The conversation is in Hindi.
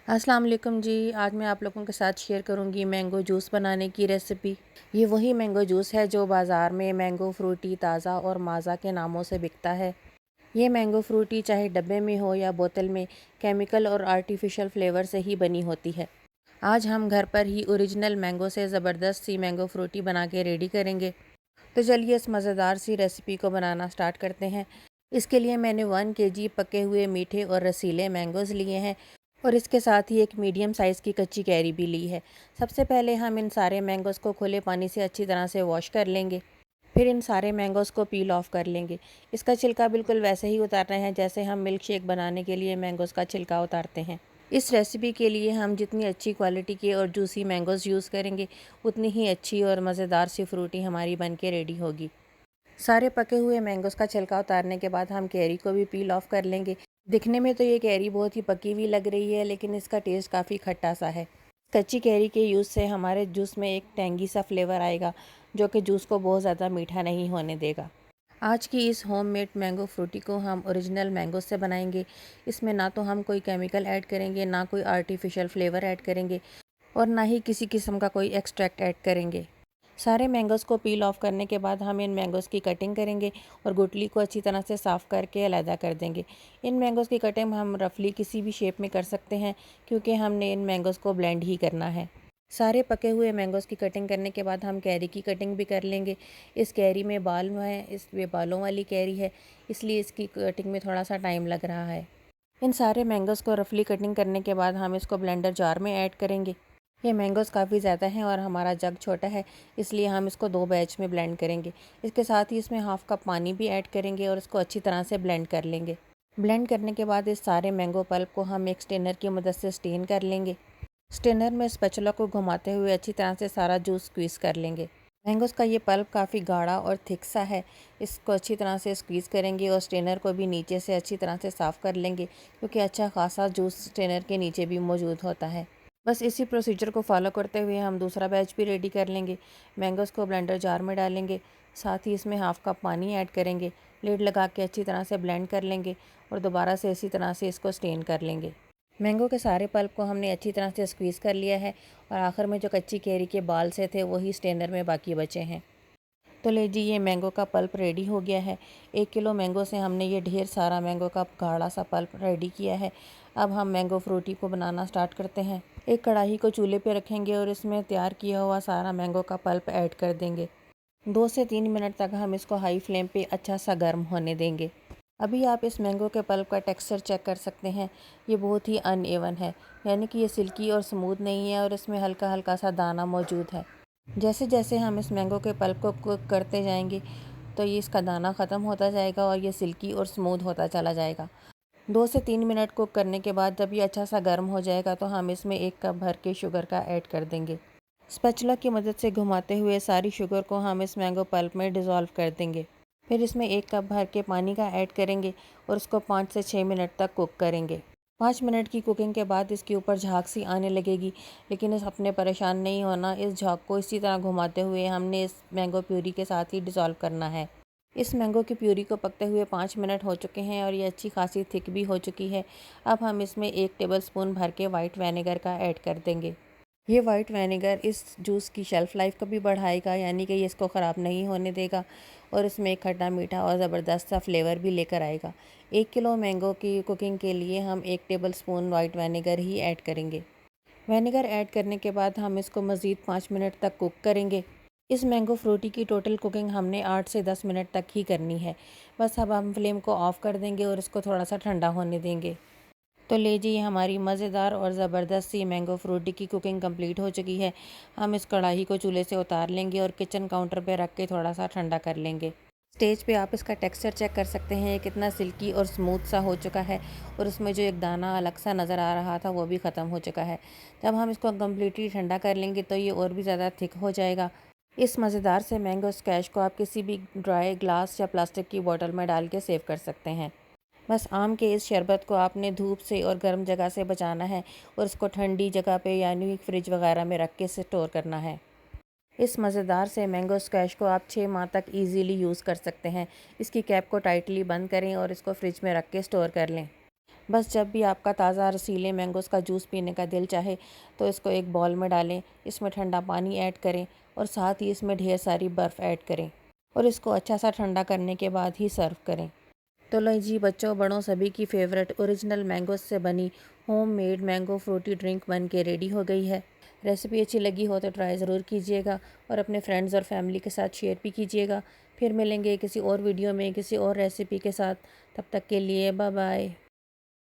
अस्सलाम वालेकुम जी। आज मैं आप लोगों के साथ शेयर करूंगी मैंगो जूस बनाने की रेसिपी। ये वही मैंगो जूस है जो बाज़ार में मैंगो फ्रूटी, ताज़ा और माज़ा के नामों से बिकता है। ये मैंगो फ्रूटी चाहे डब्बे में हो या बोतल में, केमिकल और आर्टिफिशियल फ्लेवर से ही बनी होती है। आज हम घर पर ही ओरिजिनल मैंगो से ज़बरदस्त सी मैंगो फ्रूटी बना के रेडी करेंगे। तो चलिए इस मज़ेदार सी रेसिपी को बनाना स्टार्ट करते हैं। इसके लिए मैंने 1 kg पके हुए मीठे और रसीले मैंगोज़ लिए हैं और इसके साथ ही एक मीडियम साइज़ की कच्ची कैरी भी ली है। सबसे पहले हम इन सारे मैंगोज़ को खुले पानी से अच्छी तरह से वॉश कर लेंगे। फिर इन सारे मैंगोज़ को पील ऑफ कर लेंगे। इसका छिलका बिल्कुल वैसे ही उतारना है जैसे हम मिल्क शेक बनाने के लिए मैंगोज़ का छिलका उतारते हैं। इस रेसिपी के लिए हम जितनी अच्छी क्वालिटी के और जूसी मैंगोज़ यूज़ करेंगे, उतनी ही अच्छी और मज़ेदार सी फ्रूटी हमारी बन के रेडी होगी। सारे पके हुए मैंगोज़ का छिलका उतारने के बाद हम कैरी को भी पील ऑफ कर लेंगे। दिखने में तो ये कैरी बहुत ही पकी हुई लग रही है, लेकिन इसका टेस्ट काफ़ी खट्टा सा है। कच्ची कैरी के यूज़ से हमारे जूस में एक टेंगी सा फ्लेवर आएगा, जो कि जूस को बहुत ज़्यादा मीठा नहीं होने देगा। आज की इस होममेड मैंगो फ्रूटी को हम ओरिजिनल मैंगो से बनाएंगे। इसमें ना तो हम कोई केमिकल ऐड करेंगे, ना कोई आर्टिफिशियल फ्लेवर ऐड करेंगे और ना ही किसी किस्म का कोई एक्सट्रैक्ट ऐड करेंगे। सारे मैंगोज़ को पील ऑफ करने के बाद हम इन मैंगोज़ की कटिंग करेंगे और गुठली को अच्छी तरह से साफ़ करके अलहदा कर देंगे। इन मैंगोज़ की कटिंग हम रफली किसी भी शेप में कर सकते हैं, क्योंकि हमने इन मैंगोज़ को ब्लेंड ही करना है। सारे पके हुए मैंगोज़ की कटिंग करने के बाद हम कैरी की कटिंग भी कर लेंगे। इस कैरी में बाल हैं, ये बालों वाली कैरी है, इसलिए इसकी कटिंग में थोड़ा सा टाइम लग रहा है। इन सारे मैंगोज़ को रफली कटिंग करने के बाद हम इसको ब्लेंडर जार में ऐड करेंगे। ये मैंगोज़ काफ़ी ज़्यादा हैं और हमारा जग छोटा है, इसलिए हम इसको 2 बैच में ब्लेंड करेंगे। इसके साथ ही इसमें हाफ़ कप पानी भी ऐड करेंगे और इसको अच्छी तरह से ब्लेंड कर लेंगे। ब्लेंड करने के बाद इस सारे मैंगो पल्प को हम एक स्टेनर की मदद से स्टेन कर लेंगे। स्टेनर में स्पैचुला को घुमाते हुए अच्छी तरह से सारा जूस स्क्वीज़ कर लेंगे। मैंगोज़ का ये पल्प काफ़ी गाढ़ा और थिक सा है। इसको अच्छी तरह से स्क्वीज़ करेंगे और स्ट्रेनर को भी नीचे से अच्छी तरह से साफ़ कर लेंगे, क्योंकि अच्छा खासा जूस स्ट्रेनर के नीचे भी मौजूद होता है। बस इसी प्रोसीजर को फॉलो करते हुए हम दूसरा बैच भी रेडी कर लेंगे। मैंगोज़ को ब्लेंडर जार में डालेंगे, साथ ही इसमें हाफ़ कप पानी ऐड करेंगे, लिड लगा के अच्छी तरह से ब्लेंड कर लेंगे और दोबारा से इसी तरह से इसको स्टेन कर लेंगे। मैंगो के सारे पल्प को हमने अच्छी तरह से स्क्वीज़ कर लिया है और आखिर में जो कच्ची कैरी के बाल से थे वही स्टेनर में बाकी बचे हैं। तो ले जी, ये मैंगो का पल्प रेडी हो गया है। 1 किलो मैंगो से हमने ये ढेर सारा मैंगो का गाढ़ा सा पल्प रेडी किया है। अब हम मैंगो फ्रूटी को बनाना स्टार्ट करते हैं। एक कढ़ाई को चूल्हे पे रखेंगे और इसमें तैयार किया हुआ सारा मैंगो का पल्प ऐड कर देंगे। 2 से 3 मिनट तक हम इसको हाई फ्लेम पे अच्छा सा गर्म होने देंगे। अभी आप इस मैंगो के पल्प का टेक्सचर चेक कर सकते हैं। ये बहुत ही अनइवन है, यानी कि ये सिल्की और स्मूथ नहीं है और इसमें हल्का हल्का सा दाना मौजूद है। जैसे जैसे हम इस मैंगो के पल्प को कुक करते जाएंगे, तो ये इसका दाना ख़त्म होता जाएगा और ये सिल्की और स्मूथ होता चला जाएगा। 2 से 3 मिनट कुक करने के बाद जब ये अच्छा सा गर्म हो जाएगा, तो हम इसमें 1 कप भर के शुगर का ऐड कर देंगे। स्पैचुला की मदद से घुमाते हुए सारी शुगर को हम इस मैंगो पल्प में डिज़ोल्व कर देंगे। फिर इसमें 1 कप भर के पानी का ऐड करेंगे और इसको 5 से 6 मिनट तक कुक करेंगे। 5 मिनट की कुकिंग के बाद इसके ऊपर झाग सी आने लगेगी, लेकिन इस अपने परेशान नहीं होना। इस झाग को इसी तरह घुमाते हुए हमने इस मैंगो प्यूरी के साथ ही डिज़ोल्व करना है। इस मैंगो की प्यूरी को पकते हुए 5 मिनट हो चुके हैं और ये अच्छी खासी थिक भी हो चुकी है। अब हम इसमें 1 टेबलस्पून भर के वाइट विनेगर का ऐड कर देंगे। ये वाइट विनेगर इस जूस की शेल्फ़ लाइफ को भी बढ़ाएगा, यानी कि ये इसको ख़राब नहीं होने देगा और इसमें एक खट्टा मीठा और ज़बरदस्त सा फ्लेवर भी लेकर आएगा। 1 किलो मैंगो की कुकिंग के लिए हम 1 टेबलस्पून वाइट विनेगर ही ऐड करेंगे। विनेगर ऐड करने के बाद हम इसको मज़ीद 5 मिनट तक कुक करेंगे। इस मैंगो फ्रूटी की टोटल कुकिंग हमने 8 से 10 मिनट तक ही करनी है। बस अब हम फ्लेम को ऑफ़ कर देंगे और इसको थोड़ा सा ठंडा होने देंगे। तो ले जी, हमारी मज़ेदार और ज़बरदस्त सी मैंगो फ्रूटी की कुकिंग कंप्लीट हो चुकी है। हम इस कढ़ाई को चूल्हे से उतार लेंगे और किचन काउंटर पे रख के थोड़ा सा ठंडा कर लेंगे। स्टेज पे आप इसका टेक्सचर चेक कर सकते हैं, ये कितना सिल्की और स्मूथ सा हो चुका है और उसमें जो एक दाना अलग सा नज़र आ रहा था वो भी ख़त्म हो चुका है। जब हम इसको कम्प्लीटली ठंडा कर लेंगे तो ये और भी ज़्यादा थिक हो जाएगा। इस मज़ेदार से मैंगो स्क्वैश को आप किसी भी ड्राई ग्लास या प्लास्टिक की बोतल में डाल के सेव कर सकते हैं। बस आम के इस शरबत को आपने धूप से और गर्म जगह से बचाना है और इसको ठंडी जगह पे यानी फ्रिज वगैरह में रख के स्टोर करना है। इस मज़ेदार से मैंगो स्क्वैश को आप 6 माह तक इजीली यूज़ कर सकते हैं। इसकी कैप को टाइटली बंद करें और इसको फ्रिज में रख के स्टोर कर लें। बस जब भी आपका ताज़ा रसीले मैंगोज़ का जूस पीने का दिल चाहे तो इसको एक बाउल में डालें, इसमें ठंडा पानी ऐड करें और साथ ही इसमें ढेर सारी बर्फ़ ऐड करें और इसको अच्छा सा ठंडा करने के बाद ही सर्व करें। तो लो जी, बच्चों बड़ों सभी की फेवरेट ओरिजिनल मैंगोज़ से बनी homemade mango Frooti drink बन के रेडी हो गई है। रेसिपी अच्छी लगी हो तो ट्राई ज़रूर कीजिएगा और अपने फ्रेंड्स और फैमिली के साथ शेयर भी कीजिएगा। फिर मिलेंगे किसी और वीडियो में किसी और रेसिपी के साथ। तब तक के लिए बाय बाय।